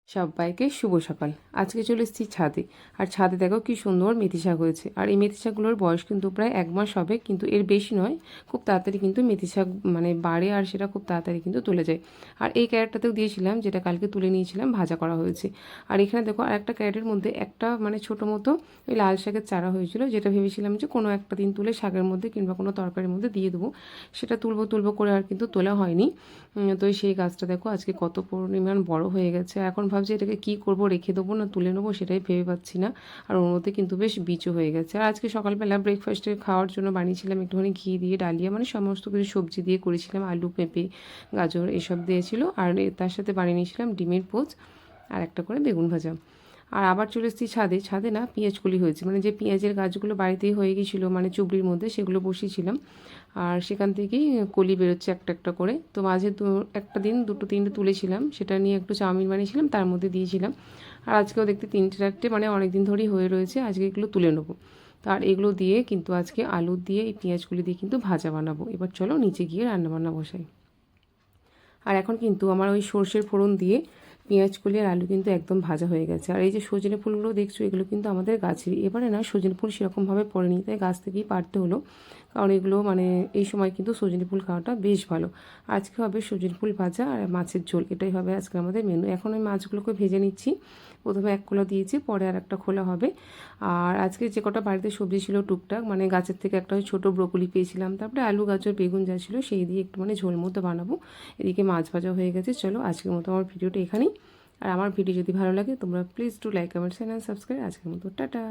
সবাইকে শুভ সকাল। আজকে চলে এসেছি ছাদে। আর ছাদে দেখো কি সুন্দর মেথি শাক হয়েছে। আর এই মেথি শাকগুলোর বয়স কিন্তু প্রায় 1 মাস হবে, কিন্তু এর বেশি নয়। খুব তাড়াতাড়ি কিন্তু মেথি শাক মানে বাড়ে, আর সেটা খুব তাড়াতাড়ি কিন্তু তুলে যায়। আর এই ক্যারেটটাতেও দিয়েছিলাম, যেটা কালকে তুলে নিয়েছিলাম, ভাজা করা হয়েছে। আর এখানে দেখো আর একটা ক্যারেটের মধ্যে একটা মানে ছোটো মতো ওই লাল শাকের চারা হয়েছিল, যেটা ভেবেছিলাম যে কোনো একটা দিন তুলে শাকের মধ্যে কিংবা কোনো তরকারির মধ্যে দিয়ে দেবো। সেটা তুলবো করে আর কিন্তু তোলা হয়নি। তো সেই গাছটা দেখো আজকে কত পরিমাণ বড় হয়ে গেছে। এখন ভাবছি এটাকে কী করব, রেখে দেবো না তুলে নেবো, সেটাই ভেবে পাচ্ছি না। আর ওর মধ্যে কিন্তু বেশ বিচও হয়ে গেছে। আর আজকে সকালবেলা ব্রেকফাস্টে খাওয়ার জন্য বানিয়েছিলাম একটুখানি ঘি দিয়ে ডালিয়া, মানে সমস্ত কিছু সবজি দিয়ে করেছিলাম, আলু পেঁপে গাজর এসব দিয়েছিল। আর তার সাথে বানিয়ে নিয়েছিলাম ডিমের পোচ আর একটা করে বেগুন ভাজা। আর আবার চলে এসেছি ছাদে। ছাদে না পেঁয়াজকলি হয়েছে, মানে যে পেঁয়াজের গাছগুলো বাড়িতেই হয়ে গিয়েছিলো, মানে চুবড়ির মধ্যে সেগুলো বসিয়েছিলাম। আর সেখান থেকেই কলি বেরোচ্ছে একটা একটা করে। তো মাঝে একটা দিন দুটো তিনটে তুলেছিলাম, সেটা নিয়ে একটু চাউমিন বানিয়েছিলাম, তার মধ্যে দিয়েছিলাম। আর আজকেও দেখতে তিনটে চারটে মানে অনেক দিন ধরেই হয়ে রয়েছে, আজকে এগুলো তুলে নেবো। তো আর এগুলো দিয়ে কিন্তু আজকে আলু দিয়ে এই পেঁয়াজগুলি দিয়ে কিন্তু ভাজা বানাবো। এবার চলো নিচে গিয়ে রান্নাবান্না বসাই। আর এখন কিন্তু আমার ওই সর্ষের ফোড়ন দিয়ে পেঁয়াজ কলি আর আলু কিন্তু একদম ভাজা হয়ে গেছে। আর এই যে সজনে ফুলগুলো দেখছো, এগুলো কিন্তু আমাদের গাছেরই। এবারে না সজনে ফুল সেরকমভাবে পড়েনি, তাই গাছ থেকেই পারতে হলো। কারণ এগুলো মানে এই সময় কিন্তু সজনে ফুল খাওয়াটা বেশ ভালো। আজকে হবে সজনে ফুল ভাজা আর মাছের ঝোল, এটাই হবে আজকে আমাদের মেনু। এখন ওই মাছগুলোকে ভেজে নিচ্ছি। প্রথমে এক খোলা দিয়েছি, পরে আর একটা খোলা হবে। আর আজকে যে কটা বাড়িতে সবজি ছিল টুকটাক, মানে গাছের থেকে একটা ছোটো ব্রোকলি পেয়েছিলাম, তারপরে আলু গাজর বেগুন যা ছিল সেই দিয়ে একটু মানে ঝোল মতো বানাবো। এদিকে মাছ ভাজা হয়ে গেছে। চলো আজকের মতো আমার ভিডিওটা এখানেই। আর আমার ভিডিও যদি ভালো লাগে তোমরা please to like comment and subscribe. আজকের মতো টাটা।